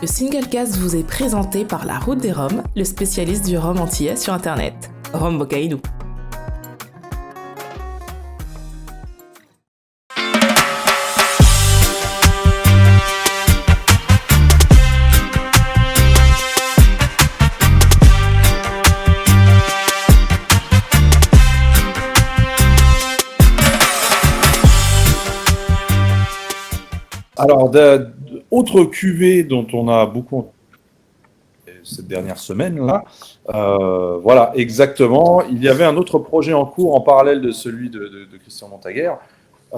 Le Singlecast vous est présenté par La Route des Roms, le spécialiste du rhum antillais sur internet. Rhum Bocaïdou. Alors, autre cuvée dont on a beaucoup cette dernière semaine-là, voilà, exactement. Il y avait un autre projet en cours en parallèle de celui de Christian Montaguer. Je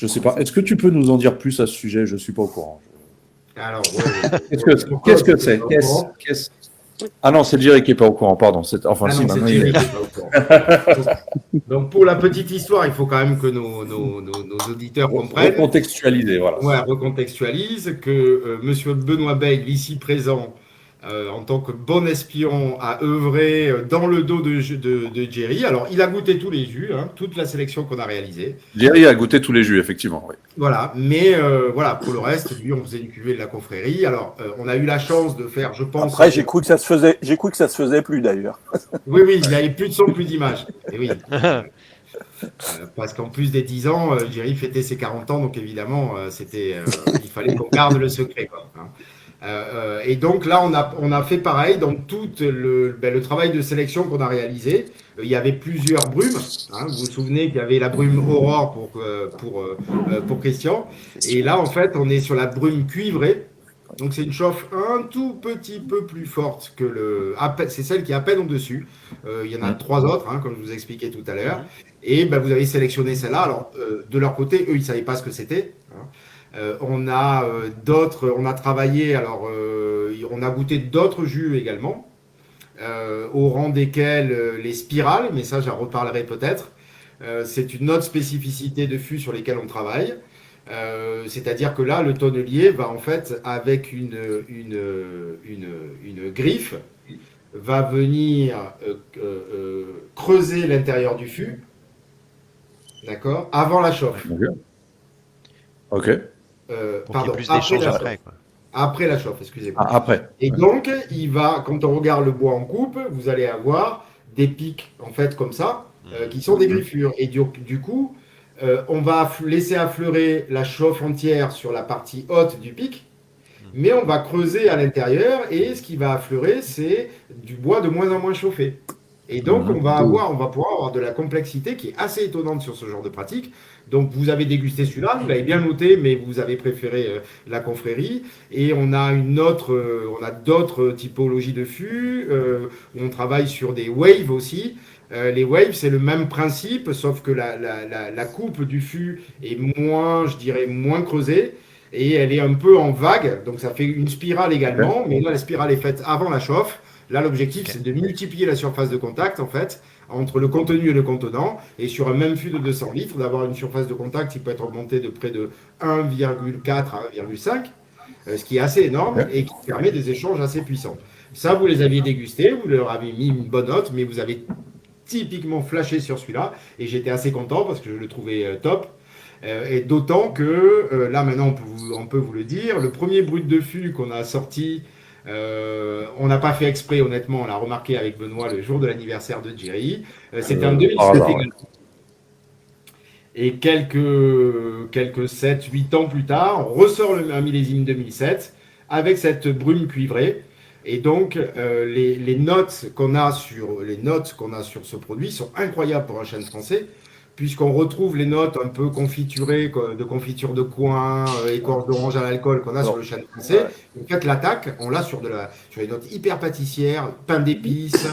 ne sais pas, est-ce que tu peux nous en dire plus à ce sujet? Je ne suis pas au courant. Alors, Qu'est-ce que c'est? Ah non, c'est Jerry qui n'est pas au courant, pardon. Enfin, si, maintenant il est. Donc, pour la petite histoire, il faut quand même que nos auditeurs comprennent. Recontextualiser, voilà. Ouais, recontextualise que Monsieur Benoît Bègle, ici présent, en tant que bon espion, a œuvré dans le dos de Jerry. Alors, il a goûté tous les jus, toute la sélection qu'on a réalisée. Jerry a goûté tous les jus, effectivement, oui. Voilà, mais voilà, pour le reste, lui, on faisait du cuvée de la confrérie. Alors, on a eu la chance de faire, je pense. Après, j'ai cru que ça se faisait plus d'ailleurs. Oui, il n'y avait plus de son, plus d'image. Et oui. Parce qu'en plus des 10 ans, Jerry fêtait ses 40 ans, donc évidemment, il fallait qu'on garde le secret, quoi. Et donc là, on a fait pareil dans tout le travail de sélection qu'on a réalisé. Il y avait plusieurs brumes. Vous vous souvenez qu'il y avait la brume Aurore pour Christian. Et là, en fait, on est sur la brume cuivrée. Donc c'est une chauffe un tout petit peu plus forte que c'est celle qui est à peine au-dessus. Il y en a 3 autres, comme je vous ai expliqué tout à l'heure. Et vous avez sélectionné celle-là. Alors de leur côté, eux, ils ne savaient pas ce que c'était. On a travaillé, alors on a goûté d'autres jus également, au rang desquels les spirales, mais ça j'en reparlerai peut-être. C'est une autre spécificité de fûts sur lesquels on travaille. C'est-à-dire que là, le tonnelier va en fait, avec une griffe, va venir creuser l'intérieur du fût, d'accord, avant la chauffe. Ok. Pardon, plus d'échanges après, quoi. Après la chauffe, excusez-moi. Après. Et donc, quand on regarde le bois en coupe, vous allez avoir des pics, en fait, comme ça, qui sont des griffures. Et du coup, on va laisser affleurer la chauffe entière sur la partie haute du pic, mais on va creuser à l'intérieur et ce qui va affleurer, c'est du bois de moins en moins chauffé. Et donc, on va pouvoir avoir de la complexité qui est assez étonnante sur ce genre de pratique. Donc, vous avez dégusté celui-là, vous l'avez bien noté, mais vous avez préféré la confrérie. Et on a d'autres typologies de fûts. On travaille sur des waves aussi. Les waves, c'est le même principe, sauf que la coupe du fût est moins creusée. Et elle est un peu en vague, donc ça fait une spirale également. Mais là, la spirale est faite avant la chauffe. Là, l'objectif, c'est de multiplier la surface de contact, en fait, entre le contenu et le contenant. Et sur un même fût de 200 litres, d'avoir une surface de contact qui peut être augmentée de près de 1,4 à 1,5, ce qui est assez énorme et qui permet des échanges assez puissants. Ça, vous les aviez dégustés, vous leur avez mis une bonne note, mais vous avez typiquement flashé sur celui-là. Et j'étais assez content parce que je le trouvais top. Et d'autant que, là, maintenant, on peut vous le dire, le premier brut de fût qu'on a sorti, on n'a pas fait exprès, honnêtement, on l'a remarqué avec Benoît le jour de l'anniversaire de Jerry. C'était en 2007 également. Et quelques 7-8 ans plus tard, on ressort un millésime 2007 avec cette brume cuivrée. Et donc, les notes qu'on a sur ce produit sont incroyables pour un chêne français, puisqu'on retrouve les notes un peu confiturées, de confiture de coin, écorce d'orange à l'alcool qu'on a sur le chêne français. En fait, l'attaque, on l'a sur les notes hyper pâtissières, pain d'épices,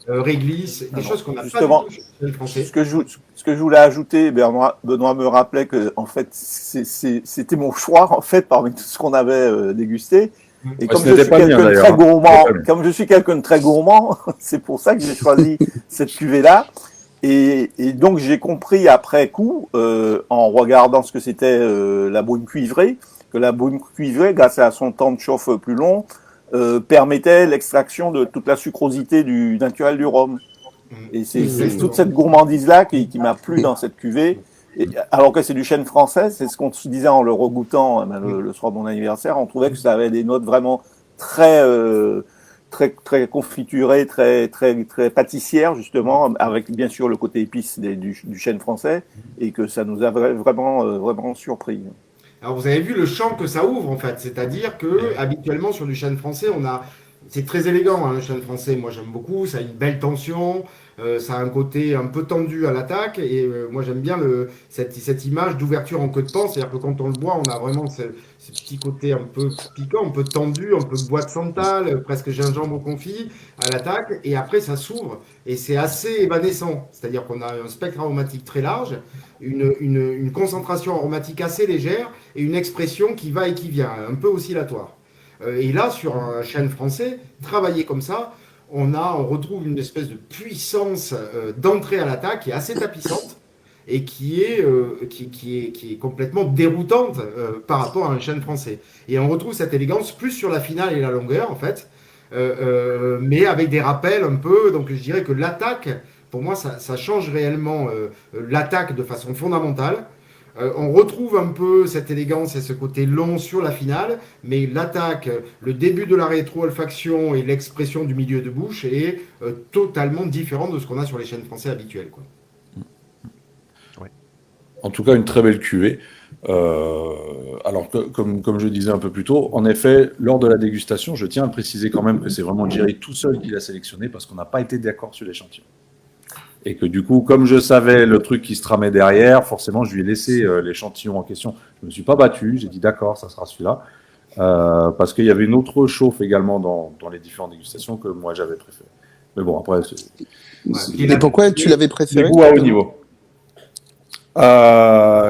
réglisse, des choses qu'on n'a pas du tout sur le chêne français. Ce que je voulais ajouter, Benoît me rappelait que en fait, c'était mon choix en fait parmi tout ce qu'on avait dégusté. Et comme je suis quelqu'un de très gourmand, c'est pour ça que j'ai choisi cette cuvée-là. Et donc, j'ai compris après coup, en regardant ce que c'était la brume cuivrée, que la brume cuivrée, grâce à son temps de chauffe plus long, permettait l'extraction de toute la sucrosité naturelle du rhum. Et c'est toute cette gourmandise-là qui m'a plu dans cette cuvée. Alors que c'est du chêne français, c'est ce qu'on se disait en le regoûtant le soir de mon anniversaire, on trouvait que ça avait des notes vraiment très très confiturées, très pâtissières justement, avec bien sûr le côté épice du chêne français, et que ça nous a vraiment surpris. Alors vous avez vu le champ que ça ouvre en fait, c'est-à-dire que habituellement sur du chêne français, c'est très élégant le chêne français. Moi j'aime beaucoup, ça a une belle tension, ça a un côté un peu tendu à l'attaque et moi j'aime bien cette image d'ouverture en queue de pan, c'est-à-dire que quand on le boit, on a vraiment ce petit côté un peu piquant, un peu tendu, un peu bois de santal, presque gingembre confit à l'attaque et après ça s'ouvre et c'est assez évanescent, c'est-à-dire qu'on a un spectre aromatique très large, une concentration aromatique assez légère et une expression qui va et qui vient, un peu oscillatoire. Et là, sur un chêne français, travaillé comme ça, on retrouve une espèce de puissance d'entrée à l'attaque qui est assez tapissante et qui est complètement déroutante par rapport à un chêne français. Et on retrouve cette élégance plus sur la finale et la longueur, en fait, mais avec des rappels un peu. Donc je dirais que l'attaque, pour moi, ça change réellement l'attaque de façon fondamentale. On retrouve un peu cette élégance et ce côté long sur la finale, mais l'attaque, le début de la rétro-olfaction et l'expression du milieu de bouche est totalement différente de ce qu'on a sur les chênes français habituels, quoi. Ouais. En tout cas, une très belle cuvée. Alors, comme je disais un peu plus tôt, en effet, lors de la dégustation, je tiens à préciser quand même que c'est vraiment Jerry tout seul qui l'a sélectionné parce qu'on n'a pas été d'accord sur l'échantillon. Et que du coup, comme je savais le truc qui se tramait derrière, forcément, je lui ai laissé l'échantillon en question. Je ne me suis pas battu, j'ai dit d'accord, ça sera celui-là. Parce qu'il y avait une autre chauffe également dans les différentes dégustations que moi j'avais préféré. Mais bon, après... Et pourquoi tu l'avais préféré? Des goûts à haut niveau.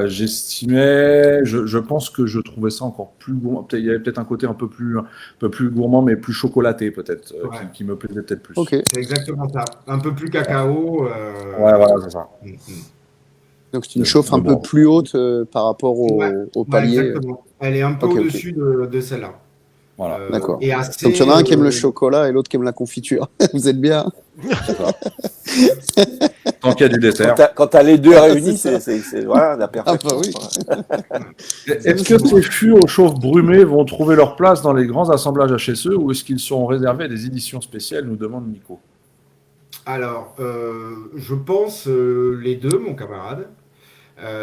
J'estimais, je pense que je trouvais ça encore plus gourmand. Il y avait peut-être un côté un peu plus gourmand, mais plus chocolaté peut-être, qui me plaisait peut-être plus. Okay. C'est exactement ça. Un peu plus cacao. Ouais, voilà, c'est ça. Donc c'est une chauffe un peu plus haute par rapport au palier. Exactement. Elle est un peu au-dessus de celle-là. Voilà. D'accord. Donc il y en a un qui aime le chocolat et l'autre qui aime la confiture. Vous êtes bien. Tant qu'il y a du dessert. Quand tu as les deux réunis, c'est voilà, la perfection. Ah bah oui. Est-ce que ces fûts aux chauffes brumées vont trouver leur place dans les grands assemblages HSE ou est-ce qu'ils seront réservés à des éditions spéciales, nous demande Nico. Alors, je pense les deux, mon camarade.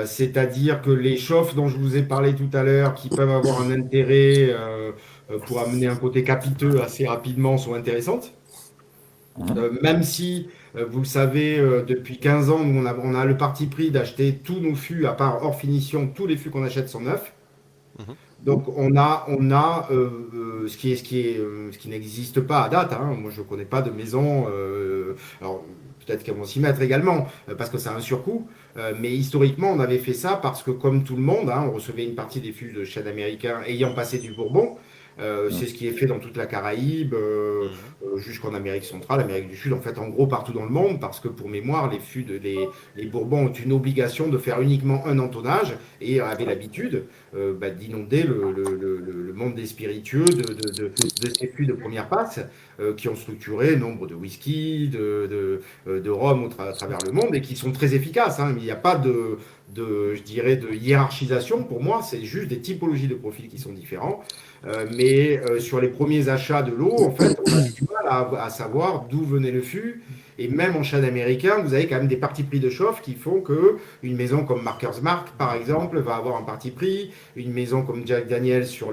C'est-à-dire que les chauffes dont je vous ai parlé tout à l'heure, qui peuvent avoir un intérêt pour amener un côté capiteux assez rapidement, sont intéressantes. Même si, vous le savez, depuis 15 ans, nous, on a le parti pris d'acheter tous nos fûts, à part hors finition, tous les fûts qu'on achète sont neufs. Donc on a ce qui n'existe pas à date. Hein. Moi, je ne connais pas de maison. Alors peut-être qu'elles vont s'y mettre également parce que ça a un surcoût. Mais historiquement, on avait fait ça parce que, comme tout le monde, on recevait une partie des fûts de chêne américain ayant passé du Bourbon. C'est ce qui est fait dans toute la Caraïbe, jusqu'en Amérique centrale, Amérique du Sud, en fait, en gros partout dans le monde, parce que pour mémoire, les Bourbons ont une obligation de faire uniquement un entonnage et avaient l'habitude d'inonder le monde des spiritueux de ces fûts de première passe qui ont structuré nombre de whisky, de rhum à travers le monde et qui sont très efficaces. Hein. Il n'y a pas je dirais, de hiérarchisation. Pour moi, c'est juste des typologies de profils qui sont différents. Mais sur les premiers achats de l'eau, en fait, on a du mal à savoir d'où venait le fût. Et même en chêne américain, vous avez quand même des partis pris de chauffe qui font qu'une maison comme Maker's Mark, par exemple, va avoir un parti pris. Une maison comme Jack Daniel, sur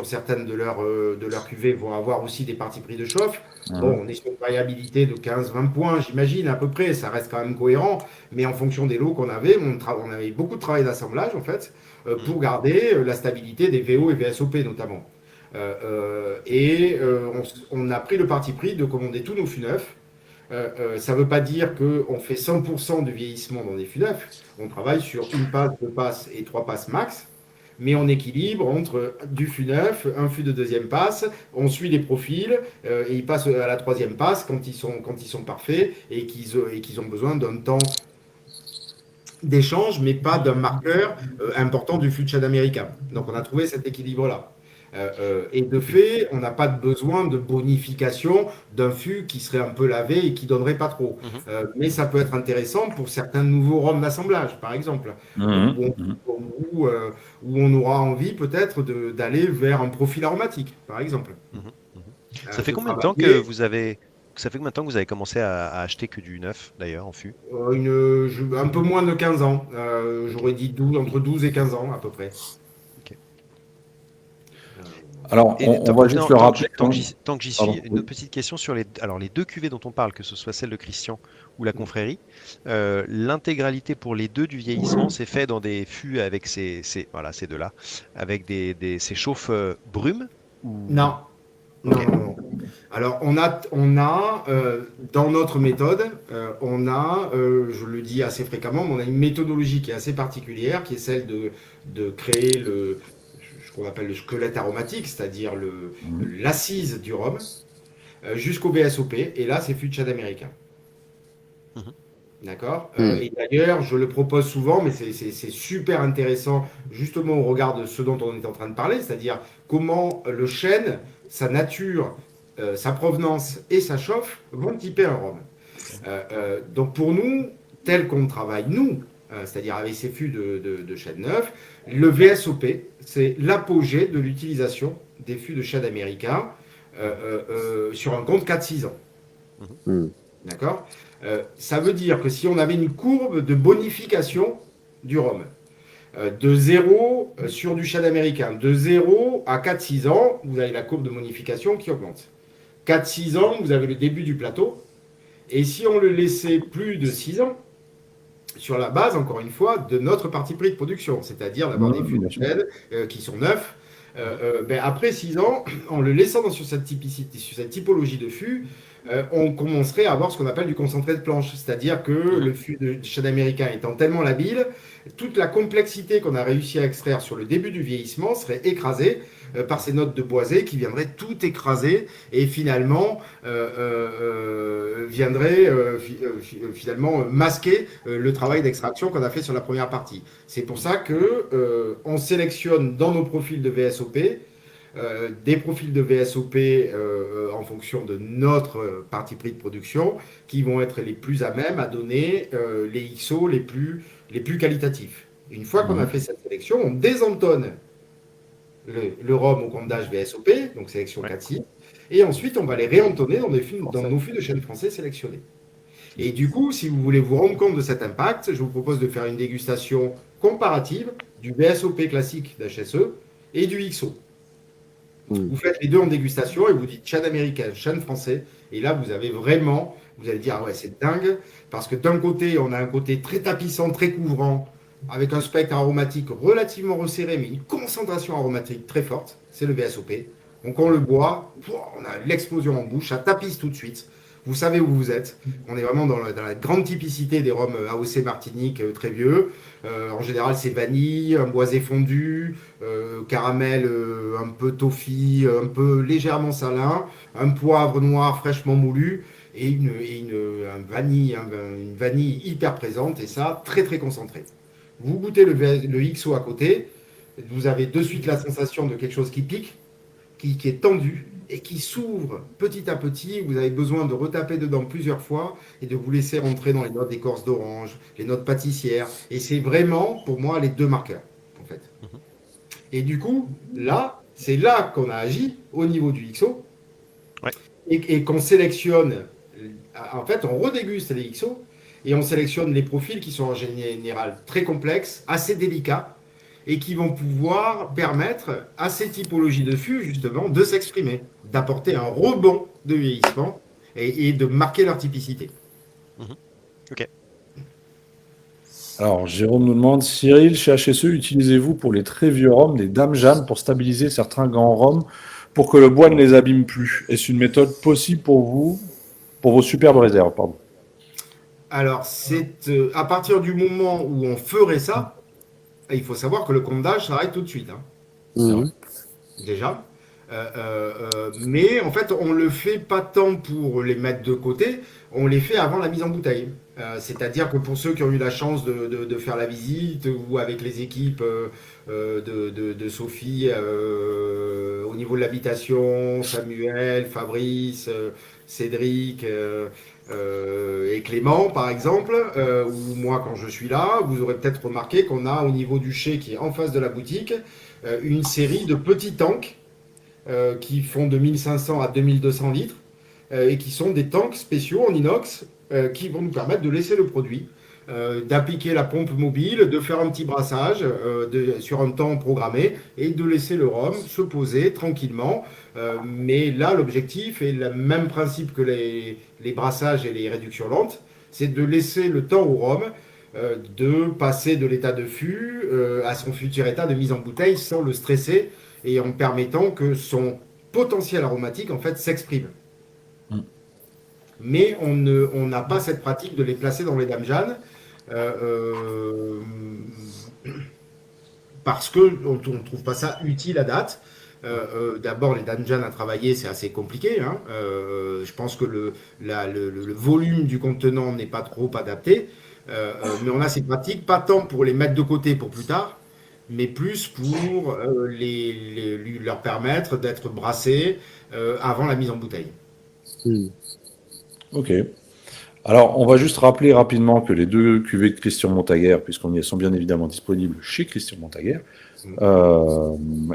certaines de leurs cuvées, vont avoir aussi des partis pris de chauffe. Bon, on est sur une variabilité de 15-20 points, j'imagine, à peu près. Ça reste quand même cohérent. Mais en fonction des lots qu'on avait, on avait beaucoup de travail d'assemblage, en fait, pour garder la stabilité des VO et VSOP, notamment. On a pris le parti pris de commander tous nos fûts neufs. Ça ne veut pas dire qu'on fait 100% de vieillissement dans des fûts neufs. On travaille sur une passe, 2 passes et 3 passes max. Mais on équilibre entre du fût neuf, un fût de deuxième passe, on suit les profils et ils passent à la troisième passe quand ils sont parfaits et qu'ils ont besoin d'un temps d'échange, mais pas d'un marqueur important du fût de chêne américain. Donc on a trouvé cet équilibre-là. Et de fait, on n'a pas de besoin de bonification d'un fût qui serait un peu lavé et qui donnerait pas trop. Mais ça peut être intéressant pour certains nouveaux rhums d'assemblage, par exemple, où on aura envie peut-être d'aller vers un profil aromatique, par exemple. Ça fait combien de temps que vous avez commencé à acheter que du neuf, d'ailleurs, en fût? Un peu moins de 15 ans. J'aurais dit entre 12 et 15 ans, à peu près. Alors, on va juste le rappeler. Tant que j'y suis, une petite question sur les deux cuvées dont on parle, que ce soit celle de Christian ou la Confrérie. L'intégralité pour les deux du vieillissement, c'est fait dans des fûts avec ces deux-là, avec ces chauffes brumes ou... Non. Okay. Non. Alors, on a dans notre méthode, je le dis assez fréquemment, mais on a une méthodologie qui est assez particulière, qui est celle de créer ce qu'on appelle le squelette aromatique, c'est-à-dire l'assise du rhum, jusqu'au VSOP. Et là, c'est fût de chêne américain. D'accord. Et d'ailleurs, je le propose souvent, mais c'est super intéressant, justement au regard de ce dont on est en train de parler, c'est-à-dire comment le chêne, sa nature, sa provenance et sa chauffe vont typer un rhum. Donc pour nous, tel qu'on travaille nous, c'est-à-dire avec ces fûts de chêne neuf, le VSOP, c'est l'apogée de l'utilisation des fûts de chêne américain sur un compte 4-6 ans. D'accord. Ça veut dire que si on avait une courbe de bonification du rhum, de 0 sur du chêne américain, de 0 à 4-6 ans, vous avez la courbe de bonification qui augmente. 4-6 ans, vous avez le début du plateau. Et si on le laissait plus de 6 ans, sur la base, encore une fois, de notre parti pris de production, c'est-à-dire d'avoir des fûts de chêne qui sont neufs, après 6 ans, en le laissant sur cette typologie de fût, on commencerait à avoir ce qu'on appelle du concentré de planche, c'est-à-dire que le fût de chêne américain étant tellement labile, toute la complexité qu'on a réussi à extraire sur le début du vieillissement serait écrasée par ces notes de boisé qui viendraient tout écraser et finalement finalement masquer le travail d'extraction qu'on a fait sur la première partie. C'est pour ça que on sélectionne dans nos profils de VSOP des profils de VSOP en fonction de notre parti pris de production qui vont être les plus à même à donner les XO les plus qualitatifs. Une fois qu'on a fait cette sélection, on désentonne le rhum au compte d'âge VSOP, donc sélection 4-6, et ensuite on va les réentonner dans nos fûts de chêne français sélectionnés. Et du coup, si vous voulez vous rendre compte de cet impact, je vous propose de faire une dégustation comparative du VSOP classique d'HSE et du XO. Vous faites les deux en dégustation et vous dites chêne américain, chêne français. Et là, vous allez dire, ah ouais, c'est dingue. Parce que d'un côté, on a un côté très tapissant, très couvrant, avec un spectre aromatique relativement resserré, mais une concentration aromatique très forte. C'est le VSOP. Donc on le boit, on a l'explosion en bouche, ça tapisse tout de suite. Vous savez où vous êtes. On est vraiment dans la grande typicité des rhums AOC Martinique très vieux. En général, c'est vanille, un boisé fondu, caramel un peu toffee, un peu légèrement salin, un poivre noir fraîchement moulu et une vanille hyper présente et ça, très très concentré. Vous goûtez le XO à côté, vous avez de suite la sensation de quelque chose qui pique, qui est tendu et qui s'ouvre petit à petit. Vous avez besoin de retaper dedans plusieurs fois et de vous laisser rentrer dans les notes d'écorce d'orange, les notes pâtissières. Et c'est vraiment, pour moi, les deux marqueurs, en fait. Et du coup, là, c'est là qu'on a agi au niveau du XO et qu'on sélectionne. En fait, on redéguste les XO et on sélectionne les profils qui sont en général très complexes, assez délicats, et qui vont pouvoir permettre à ces typologies de fûts, justement, de s'exprimer, d'apporter un rebond de vieillissement et de marquer leur typicité. Ok. Alors, Jérôme nous demande, Cyril, chez HSE, utilisez-vous pour les très vieux rhums des Dame Jeanne pour stabiliser certains grands rhums pour que le bois ne les abîme plus? Est-ce une méthode possible pour vous, pour vos superbes réserves, pardon? Alors, c'est à partir du moment où on ferait ça, il faut savoir que le compte d'âge s'arrête tout de suite. Déjà. Mais en fait, on le fait pas tant pour les mettre de côté, on les fait avant la mise en bouteille. C'est-à-dire que pour ceux qui ont eu la chance de faire la visite ou avec les équipes de Sophie au niveau de l'habitation, Samuel, Fabrice, Cédric et Clément, par exemple, ou moi quand je suis là, vous aurez peut-être remarqué qu'on a au niveau du chai qui est en face de la boutique, une série de petits tanks qui font de 1500 à 2200 litres et qui sont des tanks spéciaux en inox qui vont nous permettre de laisser le produit, d'appliquer la pompe mobile, de faire un petit brassage sur un temps programmé et de laisser le rhum se poser tranquillement. Mais là, l'objectif est le même principe que les brassages et les réductions lentes, c'est de laisser le temps au rhum de passer de l'état de fût à son futur état de mise en bouteille sans le stresser et en permettant que son potentiel aromatique en fait s'exprime. Mais on n'a pas cette pratique de les placer dans les dames Jeanne parce qu'on ne trouve pas ça utile à date. D'abord, les dames Jeanne à travailler, c'est assez compliqué. Hein. Je pense que le volume du contenant n'est pas trop adapté. Mais on a ces pratiques, pas tant pour les mettre de côté pour plus tard, mais plus pour leur permettre d'être brassés avant la mise en bouteille. Ok. Alors, on va juste rappeler rapidement que les deux cuvées de Christian Montaguer, puisqu'elles sont bien évidemment disponibles chez Christian Montaguer,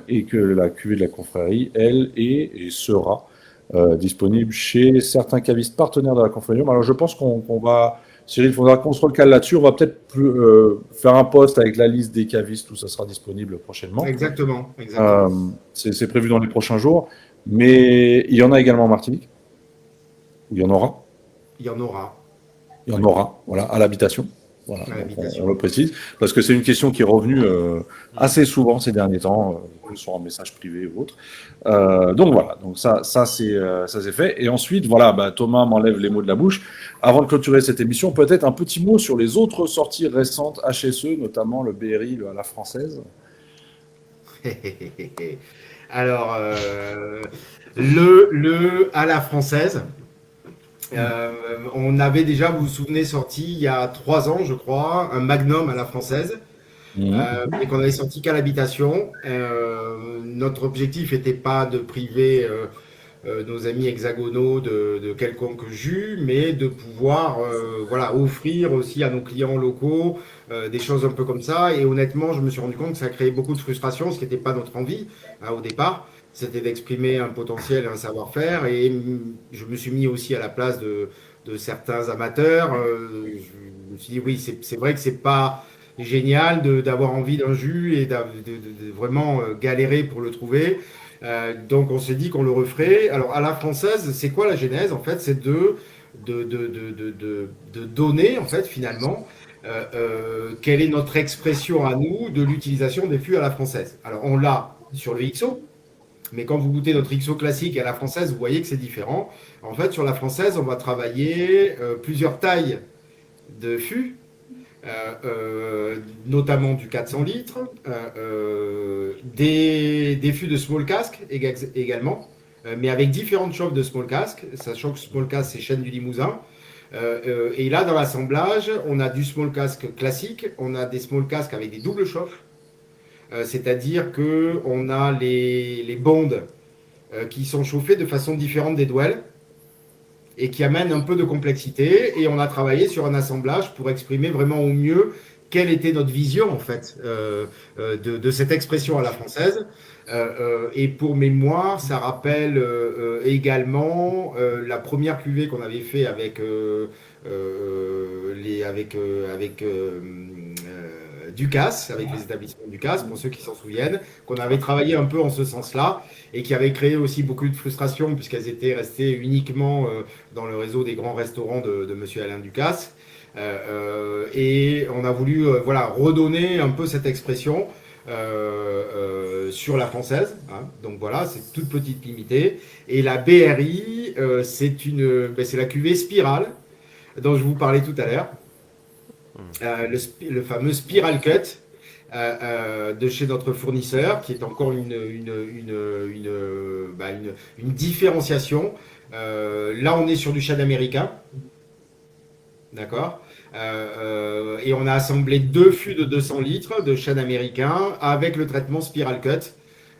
et que la cuvée de la confrérie, elle, est et sera disponible chez certains cavistes partenaires de la confrérie. Alors, je pense qu'on va... Cyril, il faudra qu'on se recale là-dessus. On va peut-être faire un post avec la liste des cavistes où ça sera disponible prochainement. Exactement. C'est prévu dans les prochains jours. Mais il y en a également en Martinique. Il y en aura. Il y en aura. Il y en aura, voilà, à l'habitation. Voilà, on le précise, parce que c'est une question qui est revenue assez souvent ces derniers temps, que ce soit en message privé ou autre. Donc voilà, donc ça c'est fait. Et ensuite, voilà, Thomas m'enlève les mots de la bouche. Avant de clôturer cette émission, peut-être un petit mot sur les autres sorties récentes HSE, notamment le BRI, le à la française. Alors, le à la française. On avait déjà, vous vous souvenez, sorti il y a 3 ans, je crois, un Magnum à la française, et qu'on avait sorti qu'à l'habitation. Notre objectif n'était pas de priver nos amis hexagonaux de quelconque jus, mais de pouvoir offrir aussi à nos clients locaux des choses un peu comme ça. Et honnêtement, je me suis rendu compte que ça créait beaucoup de frustration, ce qui n'était pas notre envie au départ. C'était d'exprimer un potentiel et un savoir-faire. Et je me suis mis aussi à la place de certains amateurs. Je me suis dit, oui, c'est vrai que c'est pas génial d'avoir envie d'un jus et de vraiment galérer pour le trouver. Donc on s'est dit qu'on le referait. Alors à la française, c'est quoi la genèse? En fait, c'est de donner, en fait, finalement, quelle est notre expression à nous de l'utilisation des fûts à la française. Alors on l'a sur le XO. Mais quand vous goûtez notre XO classique à la française, vous voyez que c'est différent. En fait, sur la française, on va travailler plusieurs tailles de fûts, notamment du 400 litres, des fûts de small cask également, mais avec différentes chauffes de small cask, sachant que small cask, c'est Chêne du Limousin. Et là, dans l'assemblage, on a du small cask classique, on a des small cask avec des doubles chauffes. C'est-à-dire qu'on a les bondes qui sont chauffées de façon différente des douelles et qui amènent un peu de complexité. Et on a travaillé sur un assemblage pour exprimer vraiment au mieux quelle était notre vision en fait de cette expression à la française. Et pour mémoire, ça rappelle également la première cuvée qu'on avait fait avec Ducasse, avec les établissements Ducasse, pour ceux qui s'en souviennent, qu'on avait travaillé un peu en ce sens-là et qui avait créé aussi beaucoup de frustration puisqu'elles étaient restées uniquement dans le réseau des grands restaurants de monsieur Alain Ducasse. Et on a voulu redonner un peu cette expression sur la française. Hein. Donc voilà, c'est toute petite limitée. Et la BRI, c'est la cuvée Spirale dont je vous parlais tout à l'heure. Le fameux Spiral Cut de chez notre fournisseur, qui est encore une différenciation. Là, on est sur du chêne américain, d'accord, et on a assemblé 2 fûts de 200 litres de chêne américain avec le traitement Spiral Cut.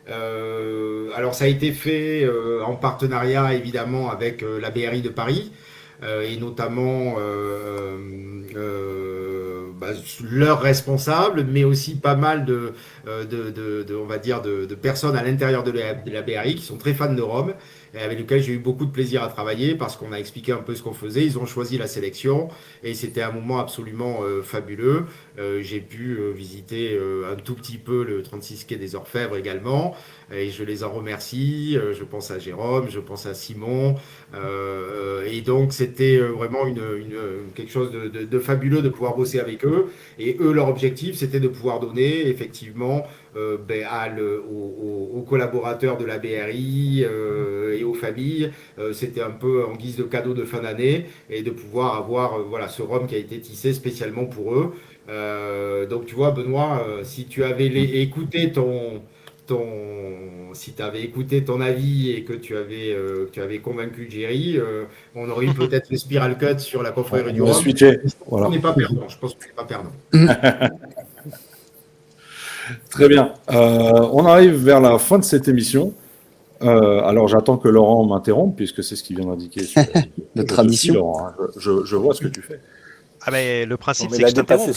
Alors ça a été fait en partenariat évidemment avec la BRI de Paris et notamment leurs responsables, mais aussi pas mal on va dire de personnes à l'intérieur de la BRI qui sont très fans de Rome et avec lesquels j'ai eu beaucoup de plaisir à travailler parce qu'on a expliqué un peu ce qu'on faisait. Ils ont choisi la sélection et c'était un moment absolument fabuleux. J'ai pu visiter un tout petit peu le 36 quai des Orfèvres également et je les en remercie. Je pense à Jérôme, je pense à Simon et donc c'était vraiment quelque chose de fabuleux de pouvoir bosser avec eux. Et eux, leur objectif, c'était de pouvoir donner effectivement aux collaborateurs de la BRI et aux familles, c'était un peu en guise de cadeau de fin d'année et de pouvoir avoir ce rhum qui a été tissé spécialement pour eux. Donc tu vois, Benoît, si tu avais écouté si tu avais écouté ton avis et que tu avais convaincu Jerry, on aurait eu peut-être le Spiral Cut sur la confrérie du rhum. Voilà. On n'est pas perdant. Je pense qu'on n'est pas perdant. Très bien. On arrive vers la fin de cette émission. Alors, j'attends que Laurent m'interrompe, puisque c'est ce qu'il vient d'indiquer. De tradition. Laurent, hein. Je vois ce que tu fais. Ah ben, le principe, c'est que je t'interromps.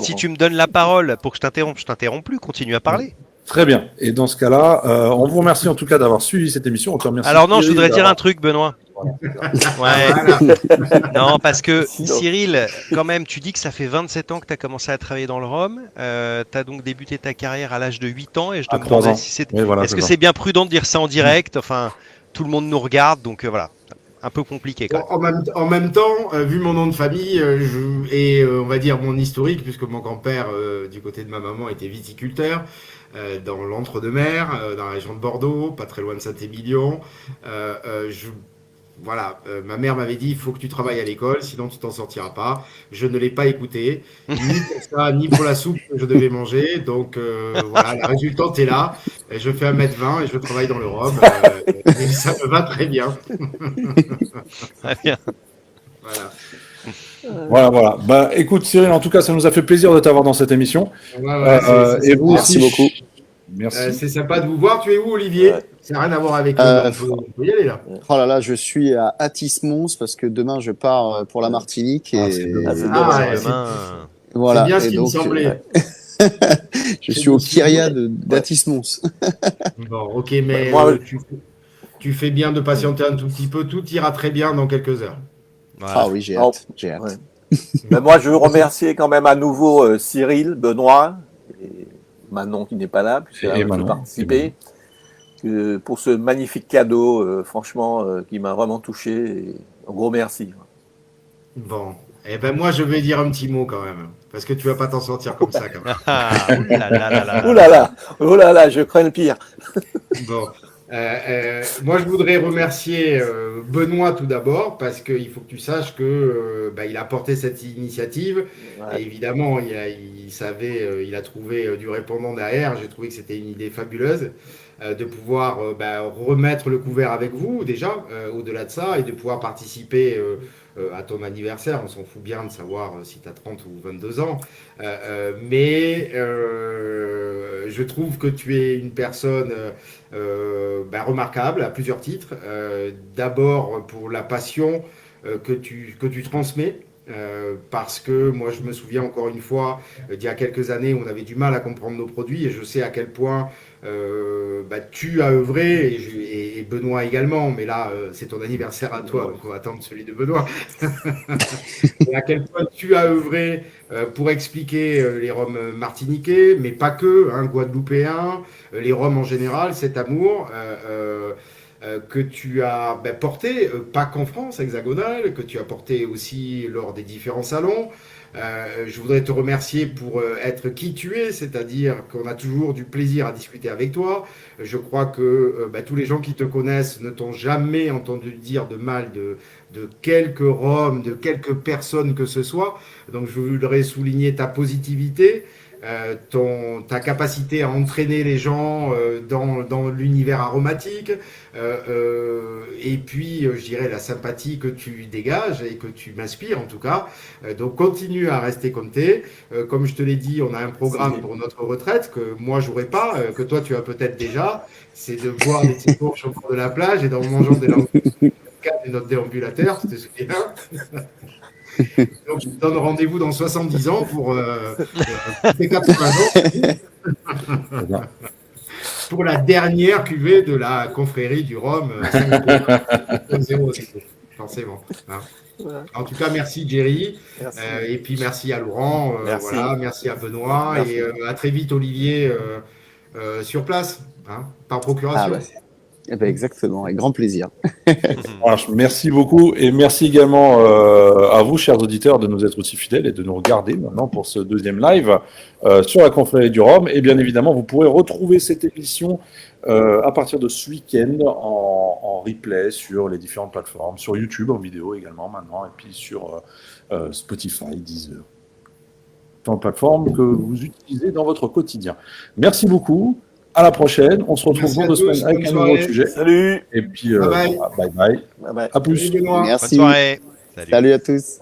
Si tu me donnes la parole pour que je t'interromps plus, continue à parler. Très bien. Et dans ce cas-là, on vous remercie en tout cas d'avoir suivi cette émission. Alors non, je voudrais dire un truc, Benoît. Ouais. Non, parce que Cyril, quand même, tu dis que ça fait 27 ans que tu as commencé à travailler dans le rhum. Tu as donc débuté ta carrière à l'âge de 8 ans. Et je te demandais si c'était... Est-ce que c'est bien prudent de dire ça en direct? Enfin, tout le monde nous regarde, donc voilà. Un peu compliqué quand même. En même temps, vu mon nom de famille et on va dire mon historique, puisque mon grand-père du côté de ma maman était viticulteur dans l'Entre-deux-Mers, dans la région de Bordeaux, pas très loin de Saint-Émilion. Ma mère m'avait dit il faut que tu travailles à l'école, sinon tu t'en sortiras pas. Je ne l'ai pas écouté, ni pour ça, ni pour la soupe que je devais manger. Donc la résultante est là. Je fais 1m20 et je travaille dans le rhum. Et ça me va très bien. Très bien. Voilà. Bah, écoute, Cyril, en tout cas, ça nous a fait plaisir de t'avoir dans cette émission. Et vous merci beaucoup. Merci. C'est sympa de vous voir. Tu es où, Olivier? Ça n'a rien à voir avec on peut y aller là. Oh là là, je suis à Atis-Mons parce que demain je pars pour la Martinique. Voilà. C'est bien ce qui me semblait. Je suis au Kyria d'Atis-Mons. Bon, ok, mais tu fais bien de patienter un tout petit peu. Tout ira très bien dans quelques heures. Voilà. Ah oui, j'ai hâte. Ouais. Mais moi, je veux remercier quand même à nouveau Cyril, Benoît et Manon qui n'est pas là, puisqu'elle a participé, pour ce magnifique cadeau, franchement, qui m'a vraiment touché. Et un gros merci. Bon, et ben moi, je vais dire un petit mot quand même, parce que tu vas pas t'en sortir comme ça. Quand même. Oh là là, je crains le pire. Bon. Moi, je voudrais remercier Benoît tout d'abord parce qu'il faut que tu saches que il a porté cette initiative. Ouais. Et évidemment, il a trouvé du répondant derrière. J'ai trouvé que c'était une idée fabuleuse de pouvoir remettre le couvert avec vous déjà, au-delà de ça, et de pouvoir participer à ton anniversaire. On s'en fout bien de savoir si tu as 30 ou 22 ans. Mais je trouve que tu es une personne remarquable à plusieurs titres. D'abord pour la passion que tu transmets. Parce que moi je me souviens encore une fois d'il y a quelques années où on avait du mal à comprendre nos produits et je sais à quel point tu as œuvré et Benoît également, mais là c'est ton anniversaire à toi donc on va attendre celui de Benoît. Et à quel point tu as œuvré pour expliquer les rhums martiniquais, mais pas que, guadeloupéens, les rhums en général, cet amour que tu as porté, pas qu'en France hexagonale, que tu as porté aussi lors des différents salons. Je voudrais te remercier pour être qui tu es, c'est-à-dire qu'on a toujours du plaisir à discuter avec toi. Je crois que tous les gens qui te connaissent ne t'ont jamais entendu dire de mal de quelques roms, de quelques personnes que ce soit. Donc je voudrais souligner ta positivité. ta capacité à entraîner les gens dans l'univers aromatique, et puis je dirais la sympathie que tu dégages et que tu m'inspires en tout cas. Donc continue à rester comme t'es. Comme je te l'ai dit, on a un programme pour notre retraite que moi j'aurais pas, que toi tu as peut-être déjà. C'est de boire des petits cours sur le bord de la plage et d'en mangeant des langues et notre déambulateur, tu te souviens. Donc, je te donne rendez-vous dans 70 ans pour tes 80 ans. Pour la dernière cuvée de la confrérie du Rhum 5.0, forcément. Hein. En tout cas, merci Jerry. Merci. Et puis merci à Laurent. Merci. Voilà, merci à Benoît. Merci. Et à très vite Olivier sur place, hein, par procuration. Eh ben exactement, avec grand plaisir. Merci beaucoup et merci également à vous, chers auditeurs, de nous être aussi fidèles et de nous regarder maintenant pour ce deuxième live sur la confrérie du Rhum. Et bien évidemment, vous pourrez retrouver cette émission à partir de ce week-end en replay sur les différentes plateformes, sur YouTube en vidéo également maintenant, et puis sur Spotify, Deezer, dans les plateformes que vous utilisez dans votre quotidien. Merci beaucoup. À la prochaine. On se retrouve dans 2 semaines avec un nouveau sujet. Salut. Et puis, bye bye. Bye bye. À plus. Merci. Bonne soirée. Salut à tous.